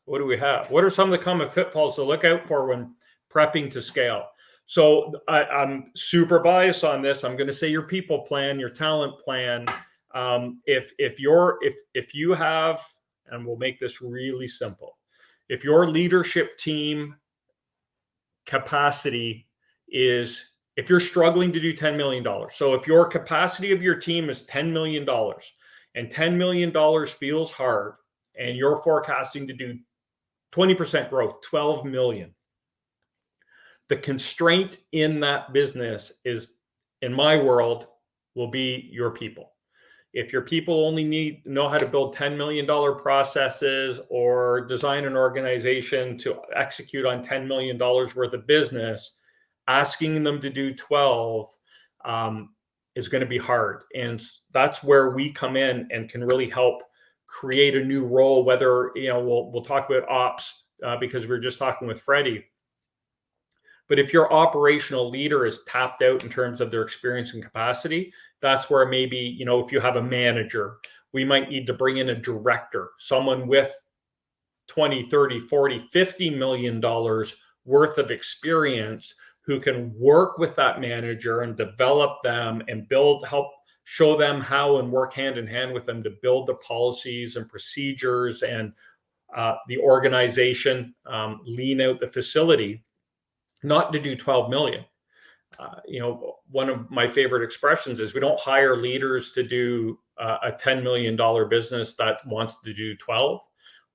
What do we have? What are some of the common pitfalls to look out for when prepping to scale? So I'm super biased on this. I'm going to say your people plan, your talent plan. If you have, and we'll make this really simple, if your leadership team capacity is, if you're struggling to do $10 million, so if your capacity of your team is $10 million and $10 million feels hard and you're forecasting to do 20% growth, 12 million, the constraint in that business is, in my world, will be your people. If your people only know how to build $10 million processes or design an organization to execute on $10 million worth of business, asking them to do 12 is going to be hard. And that's where we come in and can really help create a new role, whether, we'll talk about ops because we were just talking with Freddie. But if your operational leader is tapped out in terms of their experience and capacity, that's where maybe, if you have a manager, we might need to bring in a director, someone with 20, 30, 40, $50 million worth of experience who can work with that manager and develop them and help show them how and work hand in hand with them to build the policies and procedures and the organization, lean out the facility, not to do 12 million. One of my favorite expressions is we don't hire leaders to do a $10 million business that wants to do 12.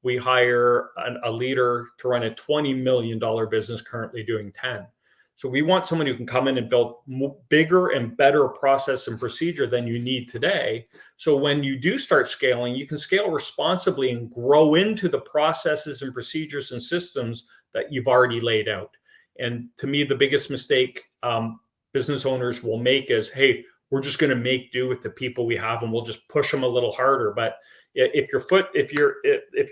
We hire a leader to run a $20 million business currently doing 10. So we want someone who can come in and build bigger and better process and procedure than you need today. So when you do start scaling, you can scale responsibly and grow into the processes and procedures and systems that you've already laid out. And to me, the biggest mistake business owners will make is, hey, we're just going to make do with the people we have and we'll just push them a little harder. But if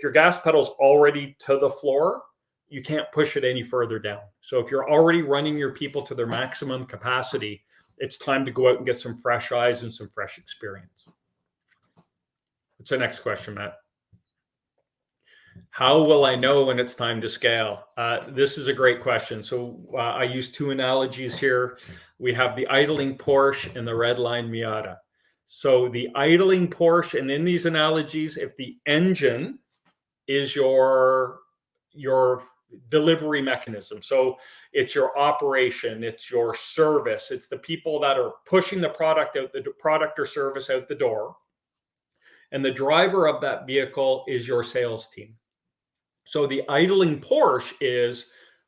your gas pedal's already to the floor, you can't push it any further down. So if you're already running your people to their maximum capacity, it's time to go out and get some fresh eyes and some fresh experience. What's the next question, Matt? How will I know when it's time to scale? This is a great question. So I use two analogies here. We have the idling Porsche and the red line Miata. So the idling Porsche, and in these analogies, if the engine is your delivery mechanism, so it's your operation, it's your service, it's the people that are pushing the product or service out the door, and the driver of that vehicle is your sales team. So the idling Porsche is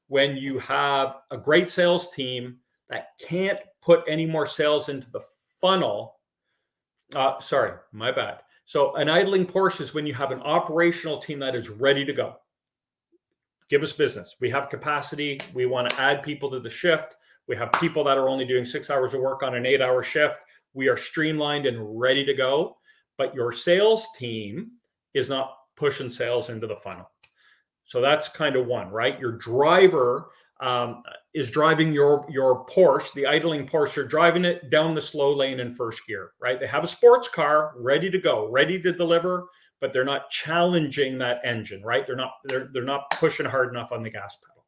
when you have a great sales team that can't put any more sales into the funnel. Sorry, my bad. So an idling Porsche is when you have an operational team that is ready to go. Give us business. We have capacity. We want to add people to the shift. We have people that are only doing 6 hours of work on an 8-hour shift. We are streamlined and ready to go. But your sales team is not pushing sales into the funnel. So that's kind of one, right? Your driver is driving your Porsche, the idling Porsche. You're driving it down the slow lane in first gear, right? They have a sports car ready to go, ready to deliver, but they're not challenging that engine, right? They're not pushing hard enough on the gas pedal.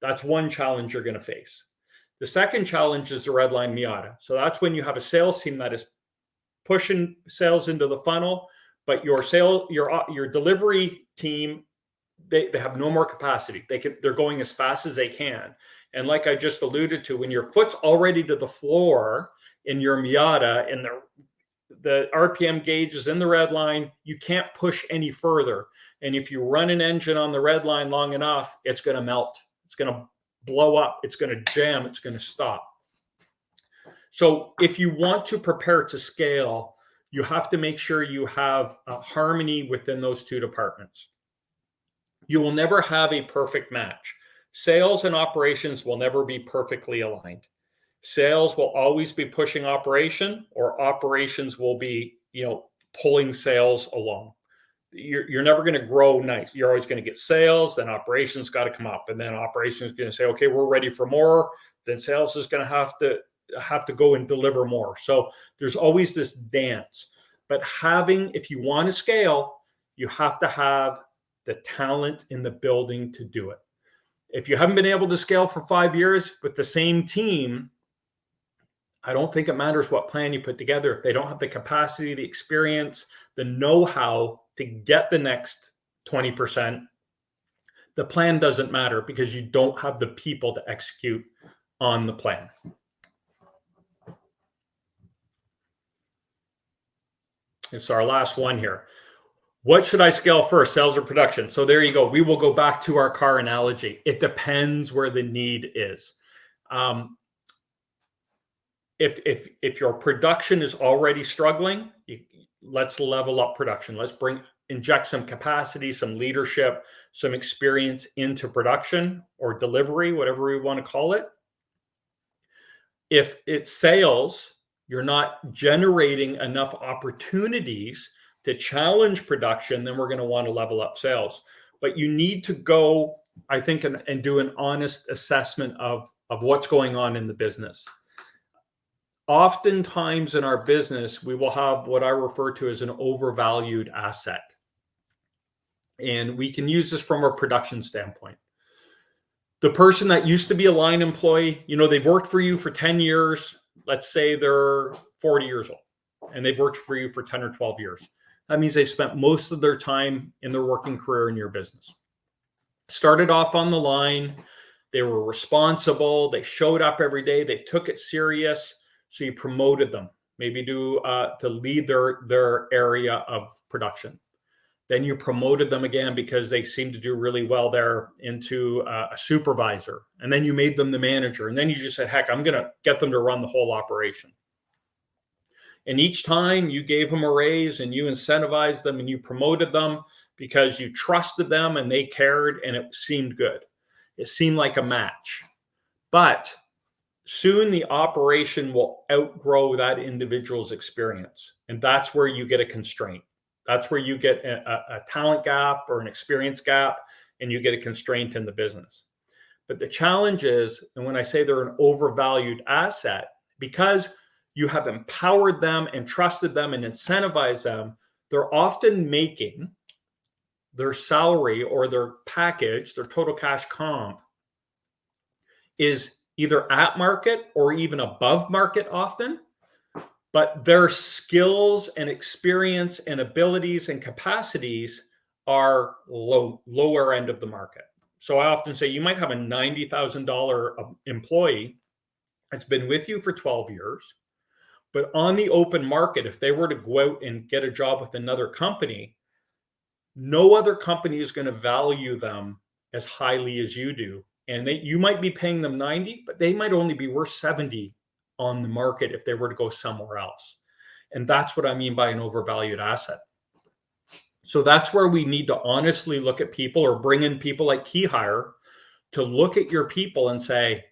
That's one challenge you're going to face. The second challenge is the red line Miata. So that's when you have a sales team that is pushing sales into the funnel, but your delivery team, they have no more capacity. They're going as fast as they can. And like I just alluded to, when your foot's already to the floor in your Miata and the RPM gauge is in the red line, you can't push any further. And if you run an engine on the red line long enough, it's going to melt. It's going to blow up. It's going to jam. It's going to stop. So if you want to prepare to scale, you have to make sure you have harmony within those two departments. You will never have a perfect match. Sales and operations will never be perfectly aligned. Sales will always be pushing operation, or operations will be, pulling sales along. You're never going to grow nice. You're always going to get sales, then operations got to come up, and then operations is going to say, okay, we're ready for more. Then sales is going to have to go and deliver more. So there's always this dance. But if you want to scale, you have to have the talent in the building to do it. If you haven't been able to scale for 5 years with the same team, I don't think it matters what plan you put together. If they don't have the capacity, the experience, the know-how to get the next 20%, the plan doesn't matter because you don't have the people to execute on the plan. It's our last one here. What should I scale first, sales or production? So there you go. We will go back to our car analogy. It depends where the need is. If your production is already struggling, let's level up production. Let's inject some capacity, some leadership, some experience into production or delivery, whatever we want to call it. If it's sales, you're not generating enough opportunities to challenge production, then we're going to want to level up sales. But you need to go, I think, and do an honest assessment of what's going on in the business. Oftentimes in our business, we will have what I refer to as an overvalued asset. And we can use this from a production standpoint. The person that used to be a line employee, they've worked for you for 10 years. Let's say they're 40 years old and they've worked for you for 10 or 12 years. That means they've spent most of their time in their working career in your business. Started off on the line. They were responsible. They showed up every day. They took it serious. So you promoted them, maybe to lead their area of production. Then you promoted them again because they seemed to do really well there into a supervisor. And then you made them the manager. And then you just said, heck, I'm going to get them to run the whole operation. And each time you gave them a raise and you incentivized them and you promoted them because you trusted them and they cared and it seemed good. It seemed like a match. But soon the operation will outgrow that individual's experience. And that's where you get a constraint. That's where you get a talent gap or an experience gap, and you get a constraint in the business. But the challenge is, and when I say they're an overvalued asset, because you have empowered them and trusted them and incentivized them, they're often making their salary or their package, their total cash comp, is either at market or even above market often, but their skills and experience and abilities and capacities are lower end of the market. So I often say you might have a $90,000 employee that's been with you for 12 years, but on the open market, if they were to go out and get a job with another company, no other company is going to value them as highly as you do. And you might be paying them 90, but they might only be worth 70 on the market if they were to go somewhere else. And that's what I mean by an overvalued asset. So that's where we need to honestly look at people or bring in people like Key Hire to look at your people and say,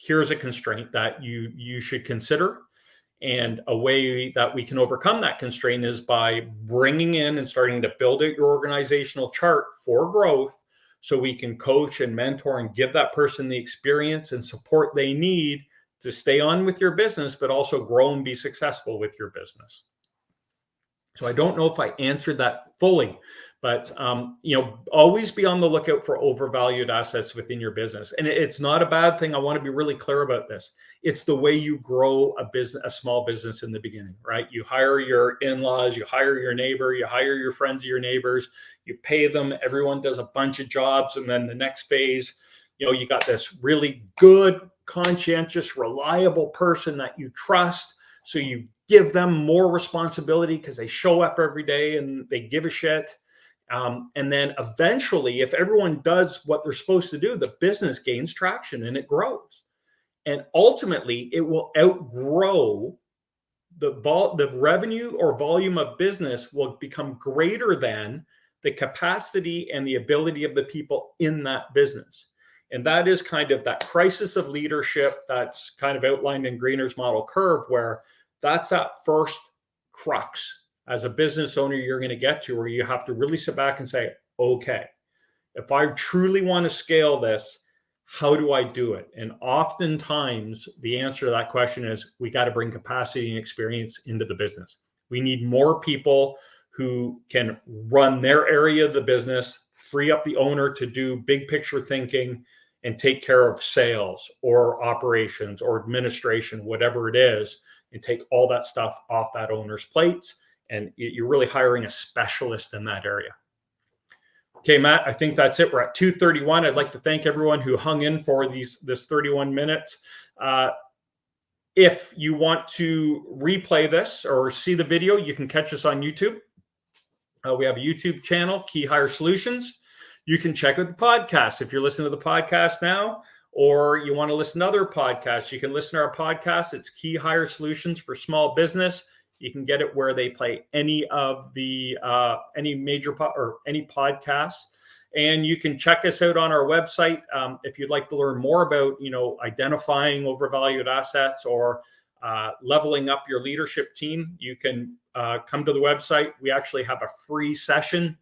here's a constraint that you should consider. And a way that we can overcome that constraint is by bringing in and starting to build out your organizational chart for growth, so we can coach and mentor and give that person the experience and support they need to stay on with your business, but also grow and be successful with your business. So I don't know if I answered that fully, but always be on the lookout for overvalued assets within your business. And it's not a bad thing. I want to be really clear about this. It's the way you grow a small business in the beginning, right? You hire your in-laws, you hire your neighbor, you hire your friends of your neighbors, you pay them, everyone does a bunch of jobs. And then the next phase, you got this really good, conscientious, reliable person that you trust. So you give them more responsibility because they show up every day and they give a shit. And then eventually, if everyone does what they're supposed to do, the business gains traction and it grows. And ultimately, it will outgrow the revenue or volume of business will become greater than the capacity and the ability of the people in that business. And that is kind of that crisis of leadership that's kind of outlined in Greener's model curve, where that's that first crux as a business owner you're going to get to, where you have to really sit back and say, okay, if I truly want to scale this, how do I do it? And oftentimes the answer to that question is we got to bring capacity and experience into the business. We need more people who can run their area of the business, free up the owner to do big picture thinking and take care of sales or operations or administration, whatever it is, and take all that stuff off that owner's plates. And you're really hiring a specialist in that area. Okay, Matt, I think that's it. We're at 2:31. I'd like to thank everyone who hung in for this 31 minutes. If you want to replay this or see the video, you can catch us on YouTube. We have a YouTube channel, Key Hire Solutions. You can check out the podcast. If you're listening to the podcast now, or you want to listen to other podcasts, you can listen to our podcast. It's Key Hire Solutions for Small Business. You can get it where they play any of the any major any podcasts, and you can check us out on our website if you'd like to learn more about identifying overvalued assets or leveling up your leadership team. You can come to the website. We actually have a free session.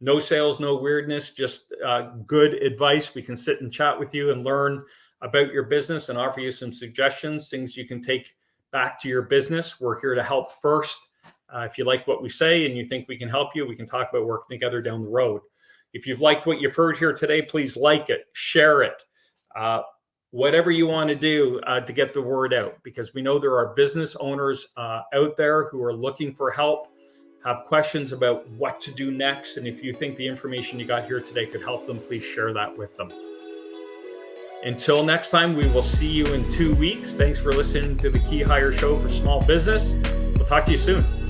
No sales, no weirdness, just good advice. We can sit and chat with you and learn about your business and offer you some suggestions, things you can take back to your business. We're here to help first. If you like what we say and you think we can help you, we can talk about working together down the road. If you've liked what you've heard here today, please like it, share it, whatever you want to do to get the word out, because we know there are business owners out there who are looking for help, have questions about what to do next. And if you think the information you got here today could help them, please share that with them. Until next time, we will see you in 2 weeks. Thanks for listening to the Key Hire Show for Small Business. We'll talk to you soon.